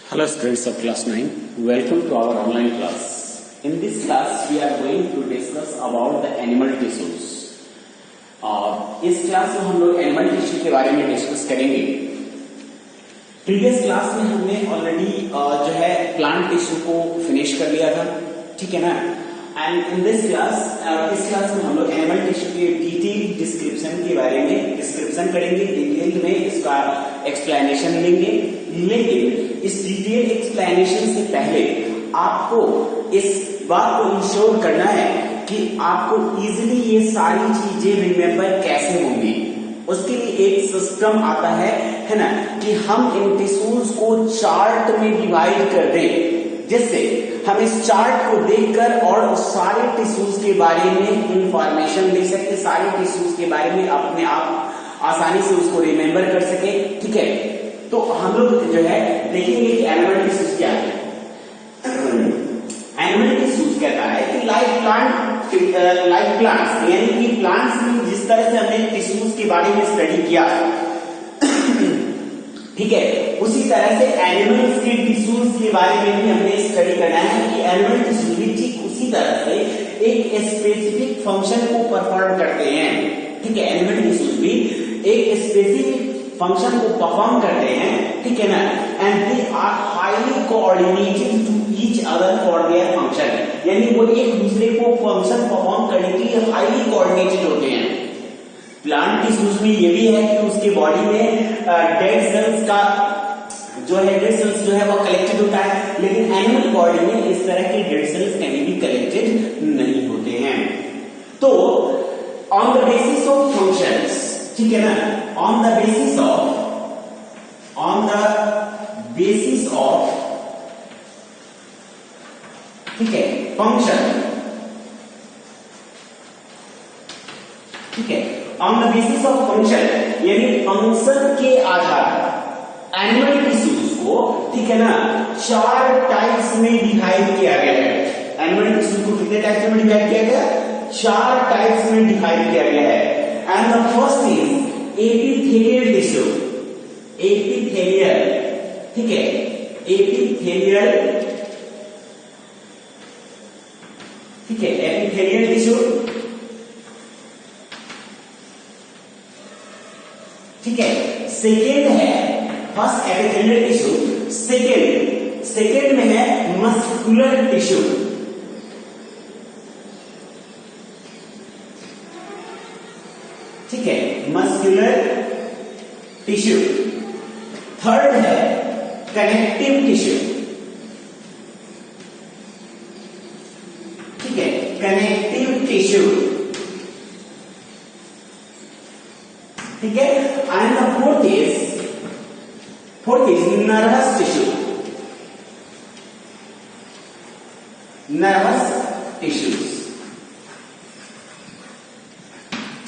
Hello students of class 9, welcome to our online class. In this class we are going to discuss about the animal tissues. इस class में हम लोग animal tissue के बारे में discuss करेंगे. Previous class में हमने ऑलरेडी जो है प्लांट टिश्यू को फिनिश कर लिया था, ठीक है ना. एंड इन दिस क्लास इस क्लास में हम लोग एनिमल टिश्यू के डिटेल डिस्क्रिप्शन के बारे में डिस्क्रिप्शन करेंगे, डिटेल में इसका एक्सप्लेनेशन लेंगे. लेकिन इस डिटेल एक्सप्लेनेशन से पहले आपको इस बात को इंश्योर करना है कि आपको इजीली ये सारी चीजें रिमेम्बर कैसे होंगी. उसके लिए एक सिस्टम आता है ना, कि हम इन टिश्यूज को चार्ट में डिवाइड कर दें, जिससे हम इस चार्ट को देखकर और सारे टिश्यूज के बारे में इंफॉर्मेशन ले सके, सारे टिश्यूज के बारे में अपने आप आसानी से उसको रिमेम्बर कर सके. ठीक है, तो हम लोग जो है देखेंगे कि एनिमल टिश्यूज क्या है. एनिमल टिश्यूज कहता है कि लाइक प्लांट्स यानी कि प्लांट्स में जिस तरह से हमने टिश्यूज के बारे में स्टडी किया, ठीक है, उसी तरह से एनिमल्स के टिश्यूज के बारे में भी हमने स्टडी करना है कि एनिमल टिश्यूज भी ठीक उसी तरह से एक स्पेसिफिक फंक्शन को परफॉर्म करते हैं. ठीक है, एनिमल टिश्यूज भी एक स्पेसिफिक फंक्शन को परफॉर्म करते हैं, ठीक है ना. And they are highly coordinated to each other for their function, यानी वो एक दूसरे को फंक्शन परफॉर्म करने के लिए हाईली कोऑर्डिनेटेड होते हैं. प्लांट टिश्यूज में ये भी है कि उसके बॉडी में डेड सेल्स का जो है डेड सेल्स जो है वो कलेक्टेड होता है, लेकिन एनिमल बॉडी में इस तरह के डेड सेल्स कभी भी कलेक्टेड नहीं होते हैं. तो on the basis of functions, ठीक है ना, on the basis of ठीक है फंक्शन, ठीक है, on the basis of function यानी फंक्शन के आधार एनिमल टिश्यूज को, ठीक है ना, चार टाइप्स में डिवाइड किया गया है. एनिमल टिश्यू को कितने टाइप्स में डिवाइड किया गया? चार टाइप्स में डिवाइड किया गया है. And the first is epithelial tissue. Epithelial, ठीक है, एपिथेलियल, ठीक है, एपिथेलियल टिश्यू, ठीक है. सेकेंड है फर्स्ट एपिथेलियल टिश्यू, सेकेंड में है मस्कुलर टिश्यू. ठीक है, मस्कुलर टिश्यू. थर्ड है कनेक्टिव टिश्यू. ठीक है, कनेक्टिव टिश्यू, ठीक है. And the fourth is nervous tissue. Nervous tissues,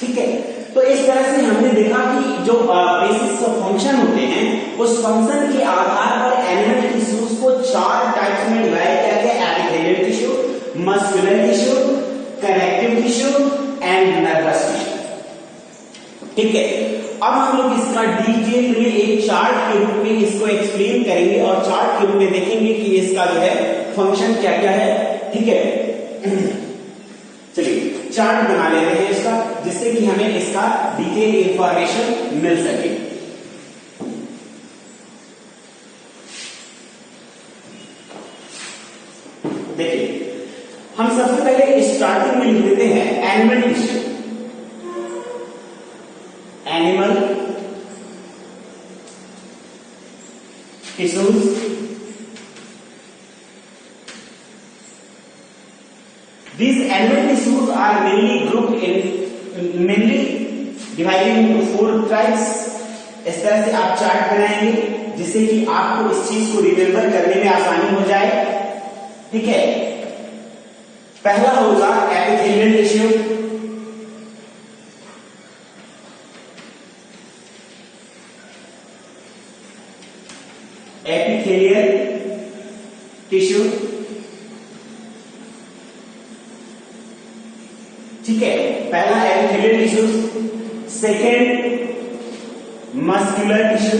ठीक है. तो इस तरह से हमने देखा कि जो बेसिस फंक्शन होते हैं, उस फंक्शन के आधार पर एनिमल टिश्यूज को चार टाइप्स में डिवाइड किया गया: epithelial tissue, muscular tissue, connective tissue and nervous tissue. ठीक है, अब हम लोग इसका डिटेल में एक चार्ट के रूप में इसको एक्सप्लेन करेंगे और चार्ट के रूप में देखेंगे कि इसका जो है फंक्शन क्या क्या है. ठीक है, चलिए चार्ट बना लेते हैं इसका, जिससे कि हमें इसका डिटेल इंफॉर्मेशन मिल सके. देखिए, हम सबसे पहले स्टार्टिंग में लिख देते हैं animal tissue. Animal tissues, these animal tissues are mainly divided into 4 types. इस तरह से आप चार्ट बनाएंगे जिससे कि आपको इस चीज को रिमेम्बर करने में आसानी हो जाए. ठीक है, पहला होगा एपिथेलियल टिश्यू. एपिथेलियल टिश्यू, ठीक है, पहला epithelial tissue. Second muscular tissue,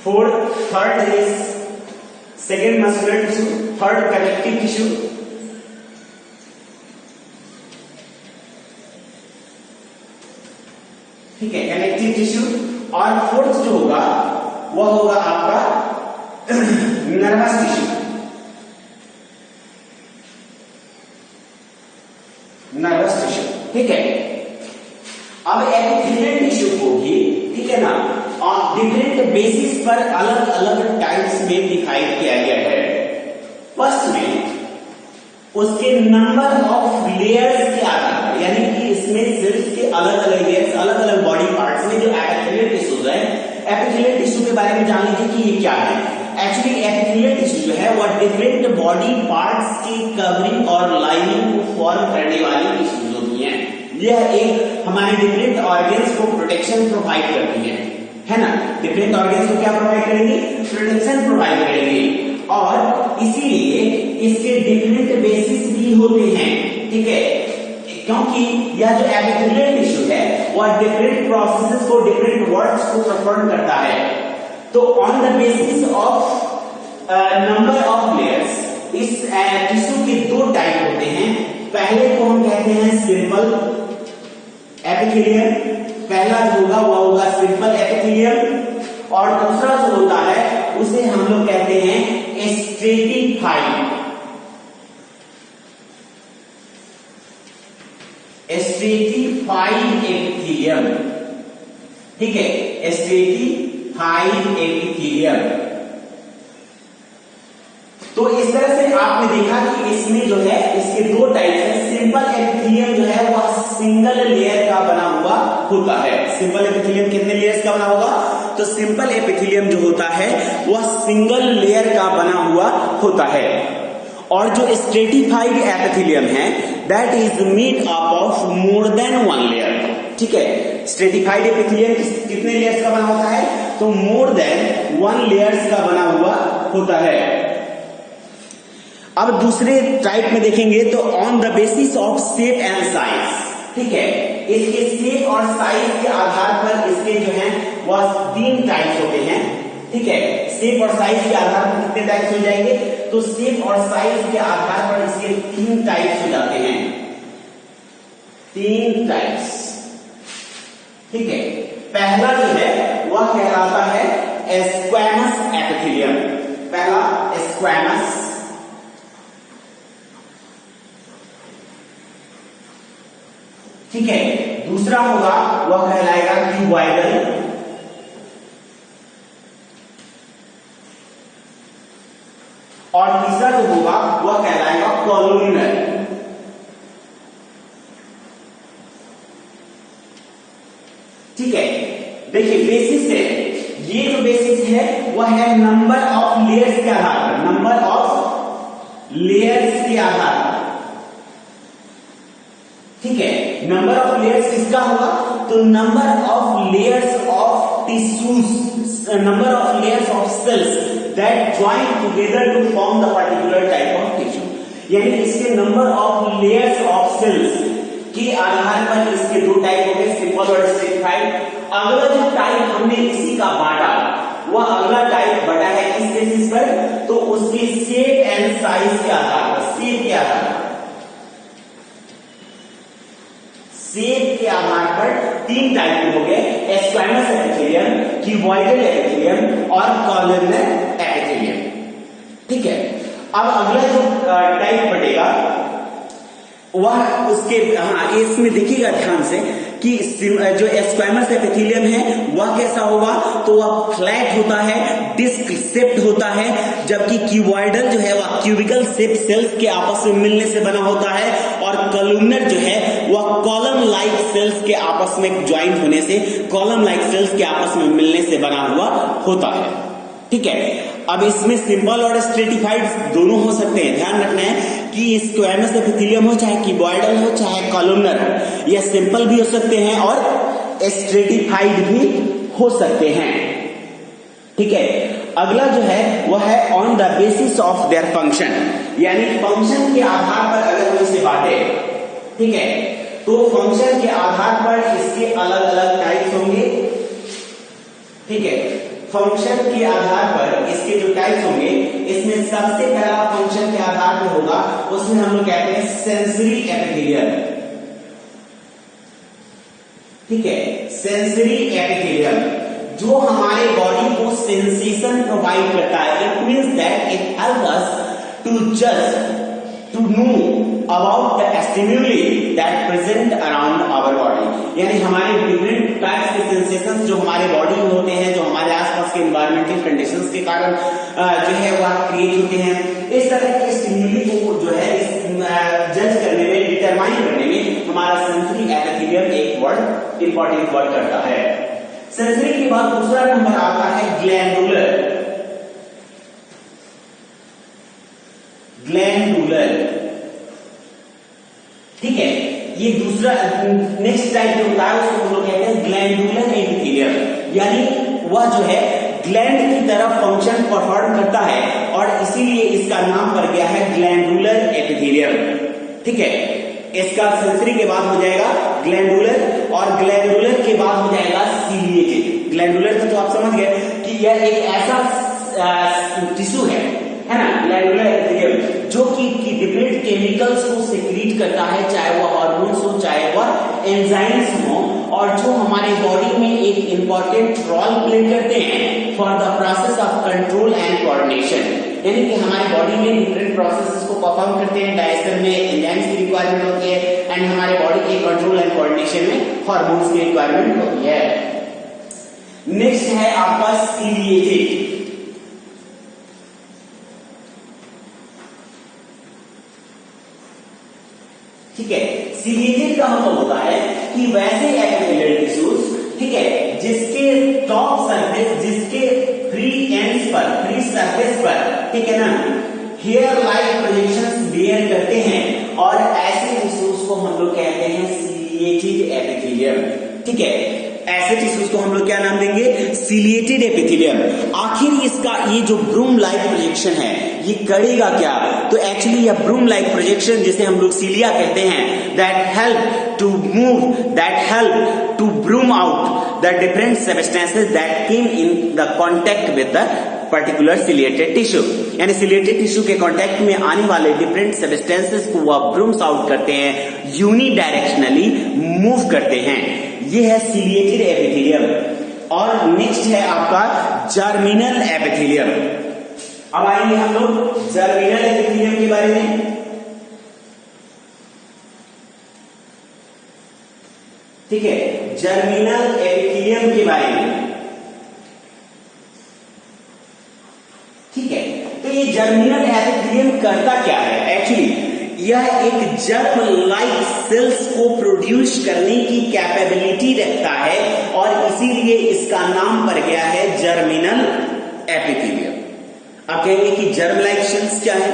third is second muscular tissue, third connective tissue, ठीक है, कनेक्टिव टिश्यू। और फोर्थ जो होगा वह होगा आपका नर्वस टिश्यू, नर्वस टिश्यू, ठीक है। अब एपिथेलियल टिश्यू को भी, ठीक है ना, डिफरेंट बेसिस पर अलग अलग टाइप्स में डिवाइड किया गया है। फर्स्ट में उसके नंबर ऑफ लेयर्स के आधार पर, यानी कि इसमें सेल्स के अलग अलग लेयर्स, अलग अलग बॉडी पार्ट्स में जो एपिथेलियल टिश्यूज है, एपिथेलियल टिश्यू के बारे में जान लीजिए कि ये क्या है। एक्चुअली एपिथेलियल टिश्यू जो है वह डिफरेंट बॉडी पार्ट्स की कवरिंग और लाइनिंग को फॉर्म करने वाली टिश्यूज होती हैं। यह एक हमारे डिफरेंट ऑर्गन्स को प्रोटेक्शन प्रोवाइड करती है ना। डिफरेंट ऑर्गन्स को क्या प्रोवाइड करेंगी? प्रोटेक्शन प्रोवाइड करेंगी। और इसीलिए इसके डिफरेंट बेसिस भी होते हैं, ठीक है, क्योंकि यह जो एपिथेलियल टिश्यू है वह डिफरेंट प्रोसेसेस को, डिफरेंट वर्क्स को परफॉर्म करता है। तो on the basis of number of layers, इस टिश्यू के दो टाइप होते हैं। पहले को हम कहते हैं सिंपल एपिथेलियम, पहला जो होगा वह होगा सिंपल एपिथेलियम। और दूसरा जो होता है उसे हम लोग कहते हैं स्ट्रेटिफाइड, स्ट्रेटिफाइड एपिथेलियम, ठीक है, स्ट्रेटिफाइड एपिथेलियम। तो इस तरह से आपने देखा कि इसमें जो है इसके दो टाइप है। सिंपल एपिथेलियम जो है वह सिंगल लेयर का बना हुआ होता है। सिंपल एपिथेलियम कितने लेयर्स का बना होगा? तो सिंपल एपिथेलियम जो होता है वह सिंगल लेयर का बना हुआ होता है। और जो स्ट्रेटिफाइड एपिथेलियम है that is made up of more than one layer, ठीक है। स्ट्रेटिफाइड एपिथेलियम कितने लेयर्स का बना होता है? तो मोर देन वन लेयर्स का बना हुआ होता है। अब दूसरे टाइप में देखेंगे तो on the basis of shape and size, ठीक है, इसके शेप और साइज के आधार पर इसके जो है वह तीन टाइप्स होते हैं, ठीक है। शेप और साइज के आधार पर कितने टाइप्स हो जाएंगे? तो शेप और साइज के आधार पर इसके तीन टाइप्स हो जाते हैं, तीन टाइप्स, ठीक है। पहला जो है वह कहलाता है स्क्वैमस एपिथेलियम, पहला स्क्वैमस, ठीक है। दूसरा होगा वह कहलाएगा क्यूबॉइडल, और तीसरा जो होगा वह कहलाएगा कॉलमनर, ठीक है। देखिए बेसिस है, ये जो बेसिस है वह है नंबर ऑफ लेयर्स के आधार पर, नंबर ऑफ लेयर्स के आधार पर, ठीक है। नंबर ऑफ लेयर्स किसका होगा? तो number of layers of tissues, number of layers of cells that join together to form the particular type of tissue, यानी इसके number of layers of cells के आधार पर इसके दो टाइप हो गए, सिंपल और स्ट्रेटिफाइड। अगला जो टाइप हमने इसी का बांटा, वह अगला टाइप बटा है किस बेसिस पर? तो उसके शेप एंड साइज के आधार पर, शेप के आधार पर, शेप के आधार पर तीन टाइप के हो गए, स्क्वैमस एपिथेलियम, क्यूबॉइडल एपिथेलियम और कॉलमनर एपिथेलियम, ठीक है। अब अगला जो टाइप बढ़ेगा वह उसके, हाँ इसमें देखिएगा ध्यान से कि जो स्क्वैमस एपिथेलियम है वह कैसा होगा? तो वह फ्लैट होता है, डिस्क शेप्ड होता है, जबकि क्यूबॉइडल जो है वह क्यूबिकल शेप सेल्स के आपस में मिलने से बना होता है, और कॉलमनर जो है वह कॉलम लाइक सेल्स के आपस में ज्वाइन होने से, कॉलम लाइक सेल्स के आपस में मिलने से बना हुआ होता है, ठीक है। अब इसमें सिंपल और स्ट्रेटिफाइड दोनों हो सकते हैं। ध्यान रखना है कि स्क्वैमस एपिथेलियम हो, चाहे क्यूबॉइडल हो, चाहे कॉलमनर हो, यह सिंपल भी हो सकते हैं और स्ट्रेटिफाइड भी हो सकते हैं, ठीक है। अगला जो है वह है on the basis of their function, यानी फंक्शन के आधार पर अगर हम इसे बांटे, ठीक है, तो फंक्शन के आधार पर इसके अलग अलग टाइप्स होंगे, ठीक है। फंक्शन के आधार पर इसके जो टाइप्स होंगे, इसमें सबसे पहला फंक्शन के आधार पर होगा, उसमें हम लोग कहते हैं सेंसरी एपिथेलियम। ठीक है, सेंसरी एपिथेलियम जो हमारे बॉडी को सेंसेशन प्रोवाइड करता है। It means that it help us to just to know about the stimuli that present around our body। यानी हमारे डिफरेंट टाइप्स के सेंसेशंस जो हमारे बॉडी में होते हैं, जो हमारे आसपास के एनवायरमेंटल कंडीशंस के कारण जो है वह क्रिएट होते हैं, इस तरह के स्टिम्युली को जो है जज करने में, डिटरमाइन करने में हमारा सेंसरी एपिथेलियम एक वर्ड, इंपॉर्टेंट वर्ड करता है। सेंसरी के बाद दूसरा नंबर आता है ग्लैंडुलर। ग्लैंडुलर, ठीक है, ये दूसरा नेक्स्ट टाइप जो होता है उसको हम लोग कहते हैं ग्लैंडुलर एपिथेलियम। यानी वह जो है ग्लैंड की तरफ फंक्शन परफॉर्म करता है और इसीलिए इसका नाम पड़ गया है ग्लैंडुलर एपिथेलियम। ठीक है, इसका सेंसरी के बाद हो जाएगा ग्लैंडुलर और ग्लैंडुलर के बाद हो जाएगा सीलिएटेड। ग्लैंडुलर तो आप समझ गए कि यह एक ऐसा टिश्यू है ना, ग्लैंडुलर एपिथेलियम, जो कि डिफरेंट केमिकल्स को सेक्रीट करता है, चाहे वह हार्मोन्स हो, चाहे वह एंजाइम्स हो, और जो हमारे बॉडी में एक इंपॉर्टेंट रोल प्ले करते हैं for the process of control and coordination. यानी कि हमारे बॉडी में डिफरेंट प्रोसेसेस को परफॉर्म करते हैं, डाइजेशन में एंजाइम्स की रिक्वायरमेंट होती है एंड हमारे बॉडी के कंट्रोल एंड कोऑर्डिनेशन में हार्मोन्स की रिक्वायरमेंट होती है। नेक्स्ट है आपका सीलिएटेड। ठीक है, सीलिएटेड का मतलब होता है कि वैसे एपिथेलियल टिश्यूज, ठीक है, जिसके टॉप सरफेस, जिसके फ्री एंड्स पर, फ्री सरफेस पर, ठीक है ना, हेयर लाइक प्रोजेक्शंस बियर करते हैं, और ऐसे टिश्यूज को हम लोग कहते हैं सीलिएटेड एपिथेलियम। ठीक है, ऐसे टिश्यूज को हम लोग क्या नाम देंगे? Ciliated epithelium. आखिर इसका ये जो ब्रूम लाइक प्रोजेक्शन है, ये करेगा क्या? तो एक्चुअली यह ब्रूम लाइक प्रोजेक्शन, जिसे हम लोग सीलिया कहते हैं, that help to move, that help to broom out the different substances that came in the contact with the particular ciliated tissue. यानी सीलिएटेड टिश्यू के कांटेक्ट में आने वाले डिफरेंट सब्सटेंसेस को वह ब्रूम्स आउट करते हैं, यूनिडायरेक्शनली मूव करते हैं। ये है सीलिएटेड एपिथेलियम। और नेक्स्ट है आपका जर्मिनल एपिथेलियम। अब आएंगे हम लोग जर्मिनल एपिथेलियम के बारे में। ठीक है, जर्मिनल एपिथेलियम के बारे में। ठीक है, तो ये जर्मिनल एपिथेलियम करता क्या है? एक्चुअली यह एक जर्म लाइक सेल्स को प्रोड्यूस करने की कैपेबिलिटी रखता है और इसीलिए इसका नाम पड़ गया है जर्मिनल एपिथेलियम। आप कहेंगे कि जर्म लाइक सेल्स क्या है?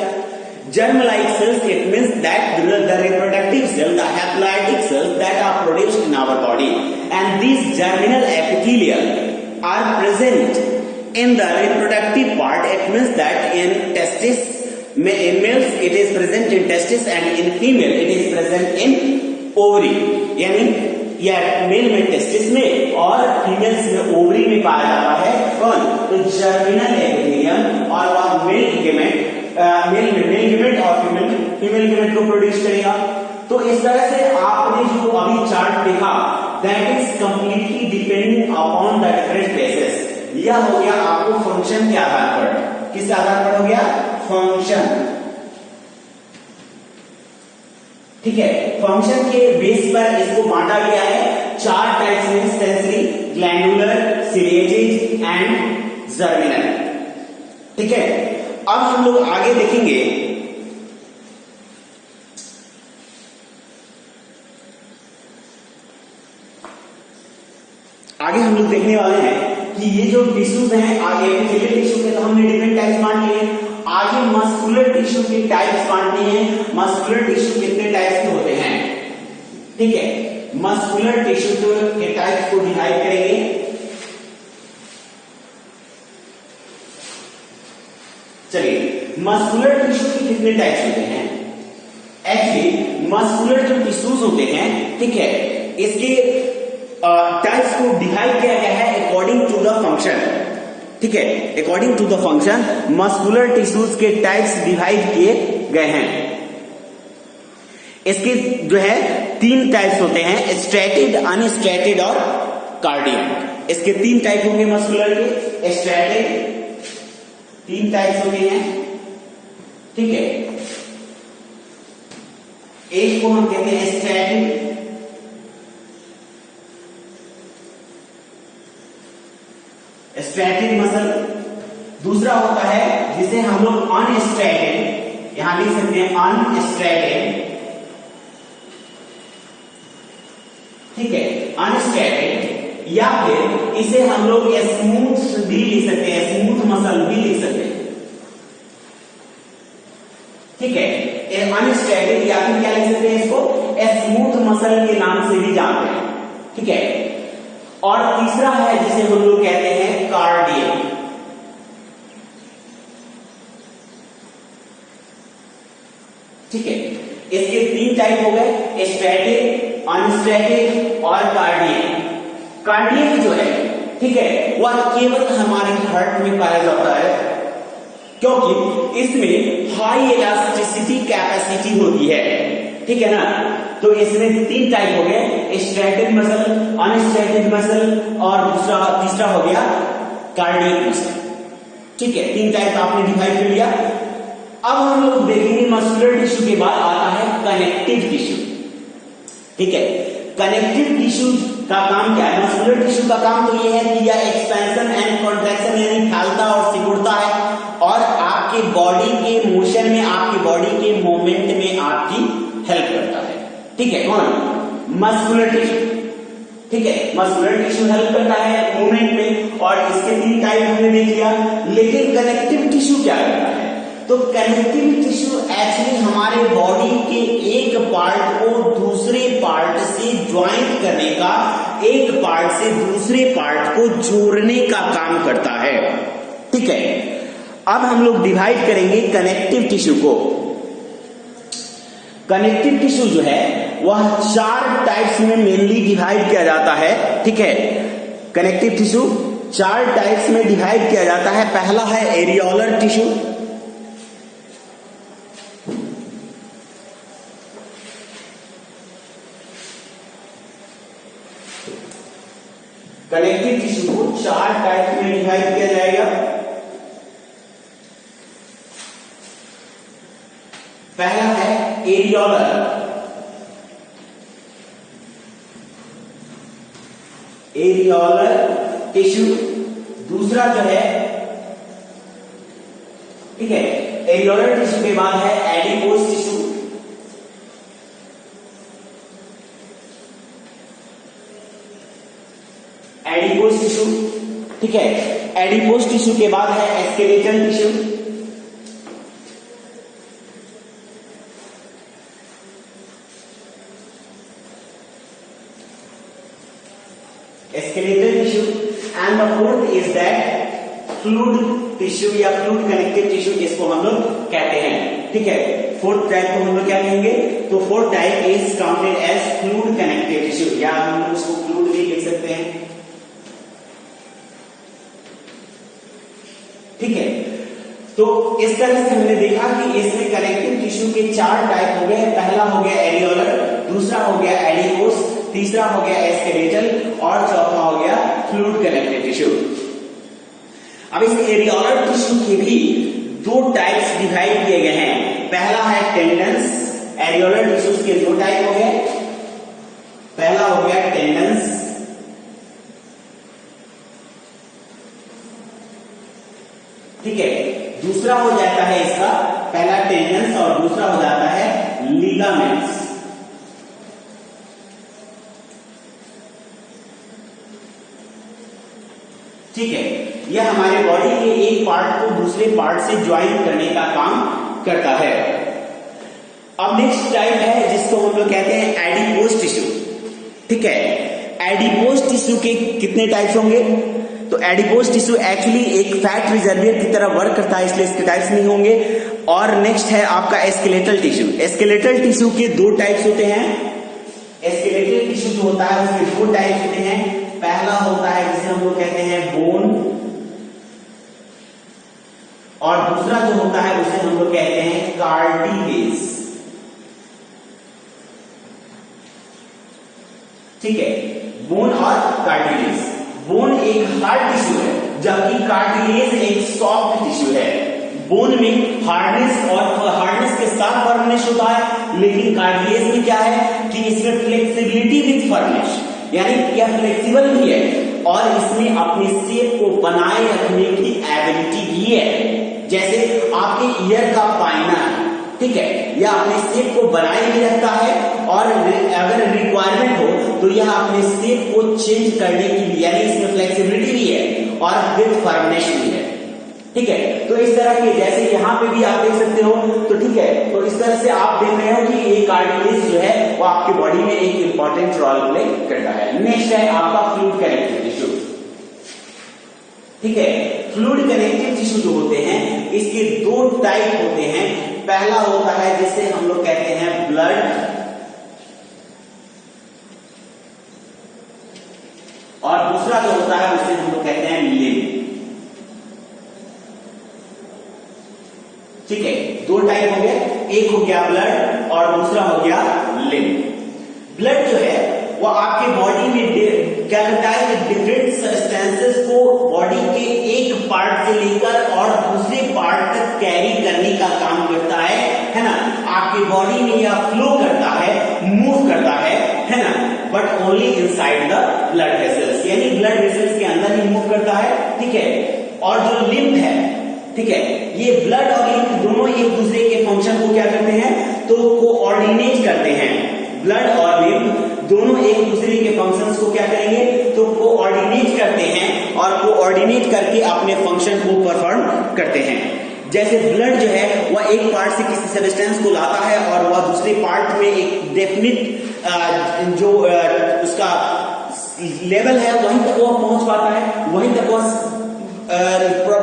Germ like cells, it means that the reproductive cell, the haploidic cells that are produced in our body, and these germinal epithelium are present in the reproductive part. It means that in testis, in males it is present in testis and in female it is present in ovary। यानी यह mail में testis में और females में ovary में पाया जाता है। कौन? तो जर्मिनल एपिथेलियम। और वह मेल लिगामेंट, मेल लिगामेंट और फीमेल लिगामेंट को प्रोड्यूस करेगा। तो इस तरह से आपने जो अभी चार्ट देखा, that is completely depending upon the different places. यह हो गया आपको फंक्शन के आधार पर। किस आधार पर हो गया? फंक्शन। ठीक है, फंक्शन के बेस पर इसको बांटा गया है चार टाइप्स में: sensory, glandular, ciliated and germinal. ठीक है, अब हम लोग आगे देखेंगे हम लोग देखने वाले हैं कि ये जो टिश्यूज हैं, आगे एपिथेलियल टिश्यू के तो हमने डिफरेंट टाइप्स बांट लिए, आगे मस्कुलर टिश्यू के टाइप्स बांटने हैं। मस्कुलर टिश्यू कितने टाइप्स के होते हैं? ठीक है, मस्कुलर टिश्यू के टाइप्स को डिवाइड करेंगे। चलिए, मस्कुलर टिश्यू के कितने टाइप्स होते हैं? एक्चुअली मस्कुलर जो टिश्यूज होते हैं, ठीक है, इसके टाइप्स को डिवाइड किया गया है अकॉर्डिंग टू द फंक्शन। ठीक है, according to the function muscular tissues के टाइप्स डिवाइड किए गए हैं। इसके जो है 3 टाइप्स होते हैं, स्ट्रेटेड, अनस्ट्रेटेड और कार्डियक। इसके 3 टाइप होंगे मस्कुलर के। स्ट्रेटेड 3 टाइप्स होते हैं, ठीक है। एक को हम कहते हैं स्ट्रेटेड, स्ट्रेटेड मसल। दूसरा होता है जिसे हम लोग अनस्ट्रेटेड, यहां लिख सकते हैं अनस्ट्रेटेड, ठीक है, अनस्ट्रेटेड। या फिर इसे हम लोग स्मूथ भी लिख सकते हैं, स्मूथ मसल भी लिख सकते हैं, ठीक है। अनस्ट्रेटेड या फिर क्या लिख सकते हैं इसको, स्मूथ मसल के नाम से भी जानते हैं, ठीक है। और तीसरा है जिसे हम लोग कहते हैं कार्डियक, ठीक है। इसके 3 टाइप हो गए, स्ट्रेटेड, अनस्ट्रेटेड और कार्डियक। कार्डियक जो है, ठीक है, वह केवल हमारे हार्ट में पाया जाता है, क्योंकि इसमें हाई इलास्टिसिटी कैपेसिटी होती है, ठीक है ना। तो इसमें 3 टाइप हो गए, स्ट्रेटेड मसल, अनस्ट्रेटेड मसल और तीसरा हो गया कार्डियक मसल, ठीक है। 3 टाइप आपने डिवाइड कर लिया। अब हम लोग देखेंगे मस्कुलर टिश्यू के बाद आता है कनेक्टिव टिश्यू, ठीक है। कनेक्टिव टिश्यू का काम क्या है? मस्कुलर टिश्यू का काम तो ये है कि यह एक्सपेंशन एंड कॉन्ट्रैक्शन यानी फैलता और सिकुड़ता है और आपके बॉडी के मोशन में, आपके बॉडी के मूवमेंट में आपकी हेल्प करता है, ठीक है। कौन? मस्कुलर टिश्यू, ठीक है। मस्कुलर टिश्यू हेल्प करता है मूवमेंट में और इसके 3 टाइप हमने देख लिया। लेकिन कनेक्टिव टिश्यू क्या करता है? तो कनेक्टिव टिश्यू एक्चुअली हमारे बॉडी के एक पार्ट को दूसरे पार्ट से ज्वाइंट करने का, एक पार्ट से दूसरे पार्ट को जोड़ने का काम करता है, ठीक है। अब हम लोग डिवाइड करेंगे कनेक्टिव टिश्यू को। कनेक्टिव टिश्यू जो है वह 4 टाइप्स में मेनली डिवाइड किया जाता है, ठीक है। कनेक्टिव टिश्यू 4 टाइप्स में डिवाइड किया जाता है। पहला है एरियोलर टिश्यू, कनेक्टिव टिश्यू को 4 टाइप में डिवाइड किया जाएगा। पहला है एरियोलर, एरियोलर टिश्यू। दूसरा जो है, ठीक है, एरियोलर टिश्यू के बाद है एडिपोज टिश्यू, एडिपोज टिश्यू, ठीक है। एडिपोज टिश्यू के बाद है skeletal tissue, skeletal tissue, and the fourth is that fluid tissue या fluid connective tissue जिसको हम लोग कहते हैं, ठीक है। 4th टाइप को हम लोग क्या कहेंगे? तो 4th type is counted as fluid connective tissue या हम लोग उसको fluid भी लिख सकते हैं, ठीक है। तो इस तरह से हमने देखा कि इसमें कनेक्टिव टिश्यू के 4 टाइप हो गए। पहला हो गया एरियोलर, दूसरा हो गया एडिपोज, तीसरा हो गया स्केलेटल और चौथा हो गया फ्लूइड कनेक्टिव टिश्यू। अब इस एरियोलर टिश्यू के भी 2 टाइप्स डिवाइड किए गए हैं। पहला है टेंडन्स, एरियोलर टिश्यूज के 2 टाइप हो गए। पहला हो गया टेंडन्स, ठीक है। दूसरा हो जाता है इसका, पहला टेंडन्स और दूसरा हो जाता है लिगामेंट्स, ठीक है। यह हमारे बॉडी के एक पार्ट को दूसरे पार्ट से ज्वाइन करने का काम करता है। अब नेक्स्ट टाइप है जिसको हम लोग कहते हैं एडिपोज टिश्यू, ठीक है। एडिपोज टिश्यू के कितने टाइप्स होंगे? तो एडिपोज टिश्यू एक्चुअली एक फैट रिजर्वियर की तरह वर्क करता है, इसलिए इसके टाइप्स नहीं होंगे। और नेक्स्ट है आपका स्केलेटल टिश्यू। स्केलेटल टिश्यू के 2 टाइप्स होते हैं। स्केलेटल टिश्यू जो होता है उसके 2 टाइप्स होते हैं। पहला होता है जिसे हम लोग कहते हैं बोन, दूसरा जो होता है उसे हम लोग कहते हैं कार्टिलेज। ठीक है, बोन और कार्टिलेज। बोन एक हार्ड टिश्यू है, जबकि कार्टिलेज एक सॉफ्ट टिश्यू है। बोन में हार्डनेस और हार्डनेस के साथ फर्मनेस होता है, लेकिन कार्टिलेज में क्या है कि इसमें फ्लेक्सिबिलिटी विद फर्मनेस, यानी यह फ्लेक्सिबल भी है और इसमें अपने शेप को बनाए रखने की एबिलिटी भी है। जैसे आपके ईयर का पाइना है, ठीक है, यह अपने शेप को बनाए भी रखता है और अगर रिक्वायरमेंट हो तो यह अपने शेप को चेंज करने की भी, यानी इसमें फ्लेक्सिबिलिटी भी है और विद फर्मनेस भी है। ठीक है, तो इस तरह के जैसे यहाँ पे भी आप देख सकते हो, तो ठीक है, तो इस तरह से आप देख रहे हो कि ये कार्टिलेज जो है वो आपकी बॉडी में एक इंपॉर्टेंट रोल प्ले करता है। नेक्स्ट है आपका फ्लूइड कनेक्टिव टिश्यू। ठीक है, फ्लूइड कनेक्टिव टिश्यू जो होते हैं इसके दो टाइप होते हैं। पहला होता है जिसे हम लोग कहते हैं ब्लड, और दूसरा जो होता है उसे हम लोग कहते हैं लिम्फ। ठीक है, दो टाइप हो गए, एक हो गया ब्लड और दूसरा हो गया लिम्फ। ब्लड जो है वो आपके बॉडी में क्या करता है कि डिफरेंट सब्सटेंसेस को बॉडी के एक पार्ट से लेकर और दूसरे पार्ट तक कैरी करने का काम करता है ना। आपके बॉडी में यह फ्लो करता है, मूव करता है ना, but only inside the blood vessels, यानी ब्लड वेसल्स के अंदर ही मूव करता है। ठीक है, और जो लिम्फ है, ठीक है, ये ब्लड और लिम्फ दोनों एक दूसरे के फंक्शन को क्या करते हैं तो कोऑर्डिनेट करते हैं। ब्लड और लिम्फ दोनों एक दूसरे के फंक्शंस को क्या करेंगे तो कोऑर्डिनेट करते हैं और कोऑर्डिनेट करके अपने फंक्शन को परफॉर्म करते हैं। जैसे ब्लड जो है वह एक पार्ट से किसी सब्सटेंस को लाता है और वह दूसरे पार्ट में एक डेफिनिट जो उसका लेवल है वहीं तक वो पहुंच पाता है, वहीं तक वो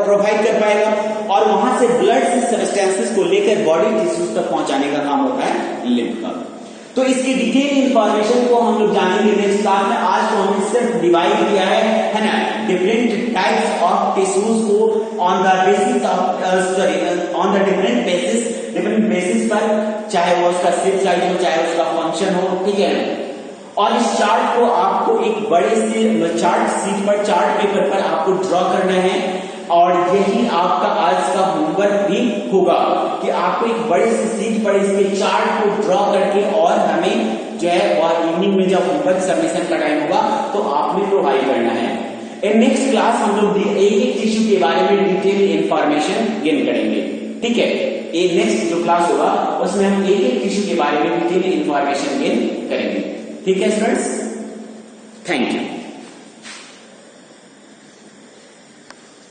प्रोवाइड कर पाएगा, और वहां से ब्लड से सब्सटेंसेस को लेकर बॉडी टिश्यूज तक पहुंचाने का काम होता है लिम्फ का। तो इसकी डिटेल इंफॉर्मेशन को हम लोग जानेंगे नेक्स्ट क्लास में। आज तो हमने सिर्फ डिवाइड किया है ना, डिफरेंट टाइप्स ऑफ टिश्यूज को on the basis of on the different basis पर, चाहे वो उसका शेप साइज हो, चाहे उसका फंक्शन हो। ठीक है, और इस चार्ट को आपको एक बड़े से चार्ट शीट पर, चार्ट पेपर पर आपको ड्रॉ करना है, और यही आपका आज का होमवर्क भी होगा कि आपको एक बड़े से शीट पर इसके चार्ट को ड्रॉ करके, और हमें जो है वह इवनिंग में जब होमवर्क सबमिशन का टाइम होगा तो आपने प्रोवाइड करना है। इन नेक्स्ट क्लास हम लोग एक एक टिश्यू के बारे में डिटेल इंफॉर्मेशन गेन करेंगे। ठीक है, ये नेक्स्ट जो क्लास होगा उसमें हम एक एक टिश्यू के बारे में डिटेल इंफॉर्मेशन गेन करेंगे। ठीक है स्टूडेंट्स, थैंक यू।